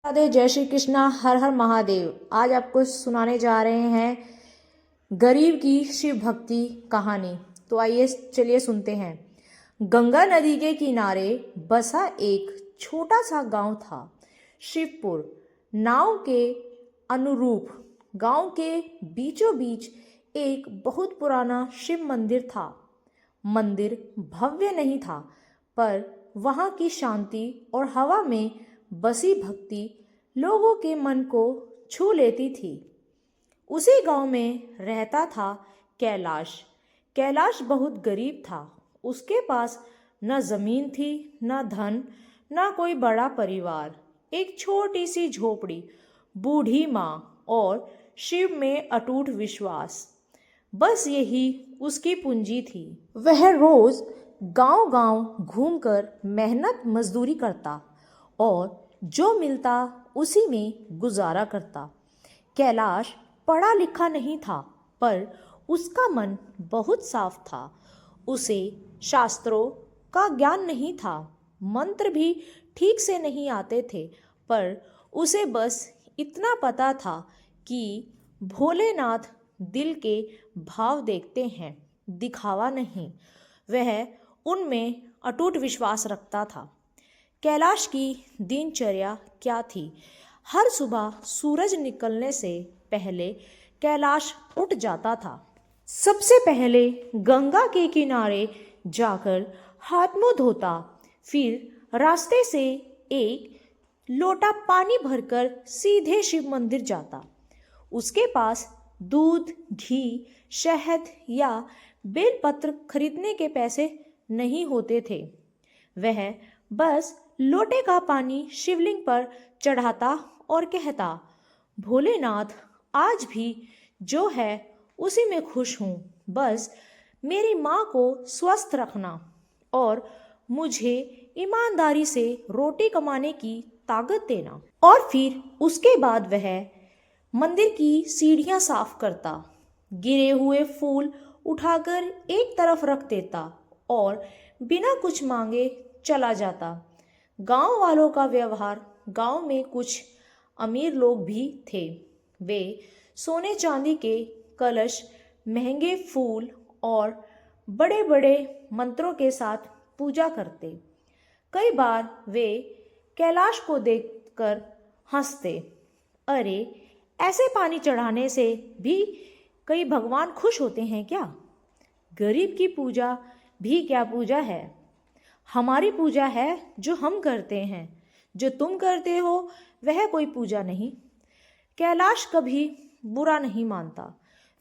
राधे, जय श्री कृष्णा, हर हर महादेव। आज आपको सुनाने जा रहे हैं गरीब की शिव भक्ति कहानी। तो आइए चलिए सुनते हैं। गंगा नदी के किनारे बसा एक छोटा सा गांव था, शिवपुर नाव के अनुरूप। गांव के बीचों बीच एक बहुत पुराना शिव मंदिर था। मंदिर भव्य नहीं था, पर वहाँ की शांति और हवा में बसी भक्ति लोगों के मन को छू लेती थी। उसी गांव में रहता था कैलाश। कैलाश बहुत गरीब था। उसके पास न जमीन थी, न धन, न कोई बड़ा परिवार। एक छोटी सी झोपड़ी, बूढ़ी माँ और शिव में अटूट विश्वास, बस यही उसकी पूंजी थी। वह रोज गांव-गांव घूमकर मेहनत मजदूरी करता और जो मिलता उसी में गुजारा करता। कैलाश पढ़ा लिखा नहीं था, पर उसका मन बहुत साफ था। उसे शास्त्रों का ज्ञान नहीं था, मंत्र भी ठीक से नहीं आते थे, पर उसे बस इतना पता था कि भोलेनाथ दिल के भाव देखते हैं, दिखावा नहीं। वह उनमें अटूट विश्वास रखता था। कैलाश की दिनचर्या क्या थी? हर सुबह सूरज निकलने से पहले कैलाश उठ जाता था। सबसे पहले गंगा के किनारे जाकर हाथ मुंह धोता, फिर रास्ते से एक लोटा पानी भरकर सीधे शिव मंदिर जाता। उसके पास दूध, घी, शहद या बेलपत्र खरीदने के पैसे नहीं होते थे। वह बस लोटे का पानी शिवलिंग पर चढ़ाता और कहता, भोलेनाथ, आज भी जो है उसी में खुश हूँ। बस मेरी माँ को स्वस्थ रखना और मुझे ईमानदारी से रोटी कमाने की ताकत देना। और फिर उसके बाद वह मंदिर की सीढ़ियाँ साफ करता, गिरे हुए फूल उठाकर एक तरफ रख देता और बिना कुछ मांगे चला जाता। गांव वालों का व्यवहार, गांव में कुछ अमीर लोग भी थे। वे सोने चांदी के कलश, महंगे फूल और बड़े बड़े मंत्रों के साथ पूजा करते। कई बार वे कैलाश को देखकर हंसते, अरे, ऐसे पानी चढ़ाने से भी कई भगवान खुश होते हैं क्या? गरीब की पूजा भी क्या पूजा है? हमारी पूजा है जो हम करते हैं, जो तुम करते हो वह कोई पूजा नहीं। कैलाश कभी बुरा नहीं मानता।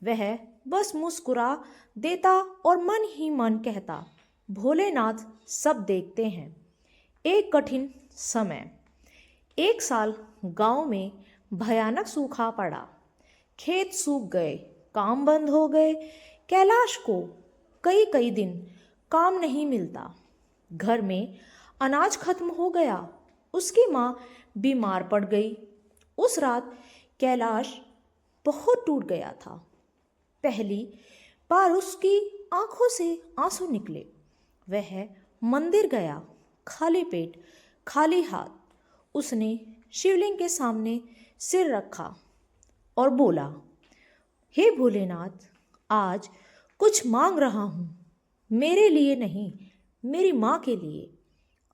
वह बस मुस्कुरा देता और मन ही मन कहता, भोलेनाथ सब देखते हैं। एक कठिन समय। एक साल गांव में भयानक सूखा पड़ा। खेत सूख गए, काम बंद हो गए। कैलाश को कई कई दिन काम नहीं मिलता। घर में अनाज खत्म हो गया। उसकी माँ बीमार पड़ गई। उस रात कैलाश बहुत टूट गया था। पहली बार उसकी आंखों से आंसू निकले। वह मंदिर गया, खाली पेट, खाली हाथ। उसने शिवलिंग के सामने सिर रखा और बोला, हे भोलेनाथ, आज कुछ मांग रहा हूँ, मेरे लिए नहीं, मेरी माँ के लिए।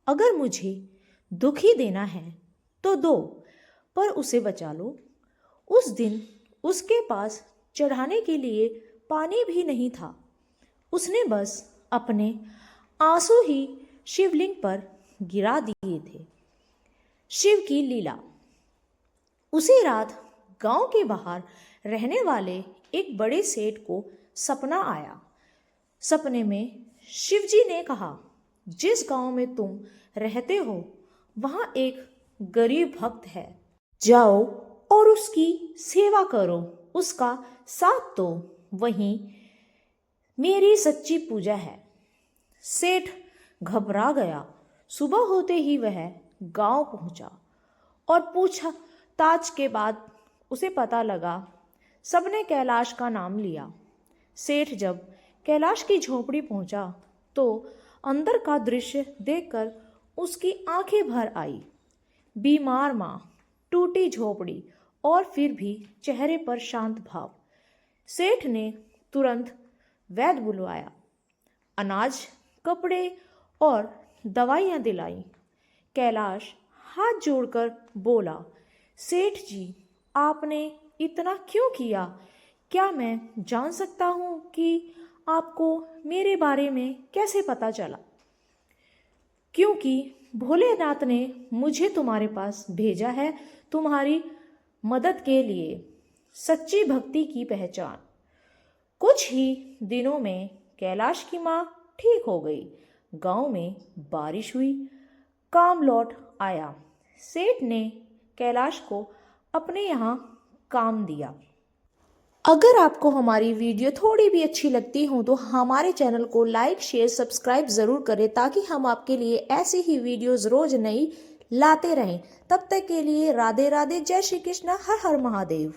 अगर मुझे दुखी देना है तो दो, पर उसे बचा लो। उस दिन उसके पास चढ़ाने के लिए पानी भी नहीं था। उसने बस अपने आंसू ही शिवलिंग पर गिरा दिए थे। शिव की लीला। उसी रात गांव के बाहर रहने वाले एक बड़े सेठ को सपना आया। सपने में शिवजी ने कहा, जिस गांव में तुम रहते हो वहां एक गरीब भक्त है, जाओ और उसकी सेवा करो, उसका साथ दो, वहीं मेरी सच्ची पूजा है। सेठ घबरा गया। सुबह होते ही वह गांव पहुंचा और पूछा ताज के बाद उसे पता लगा। सबने कैलाश का नाम लिया। सेठ जब कैलाश की झोपड़ी पहुंचा तो अंदर का दृश्य देखकर उसकी आंखें भर आई। बीमार माँ, टूटी झोपड़ी और फिर भी चेहरे पर शांत भाव। सेठ ने तुरंत वैद्य बुलवाया, अनाज, कपड़े और दवाइयाँ दिलाई। कैलाश हाथ जोड़कर बोला, सेठ जी, आपने इतना क्यों किया? क्या मैं जान सकता हूँ कि आपको मेरे बारे में कैसे पता चला? क्योंकि भोलेनाथ ने मुझे तुम्हारे पास भेजा है, तुम्हारी मदद के लिए। सच्ची भक्ति की पहचान। कुछ ही दिनों में कैलाश की माँ ठीक हो गई। गांव में बारिश हुई, काम लौट आया। सेठ ने कैलाश को अपने यहाँ काम दिया। अगर आपको हमारी वीडियो थोड़ी भी अच्छी लगती हो तो हमारे चैनल को लाइक, शेयर, सब्सक्राइब ज़रूर करें ताकि हम आपके लिए ऐसी ही वीडियोज़ रोज़ नई लाते रहें। तब तक के लिए राधे राधे, जय श्री कृष्ण, हर हर महादेव।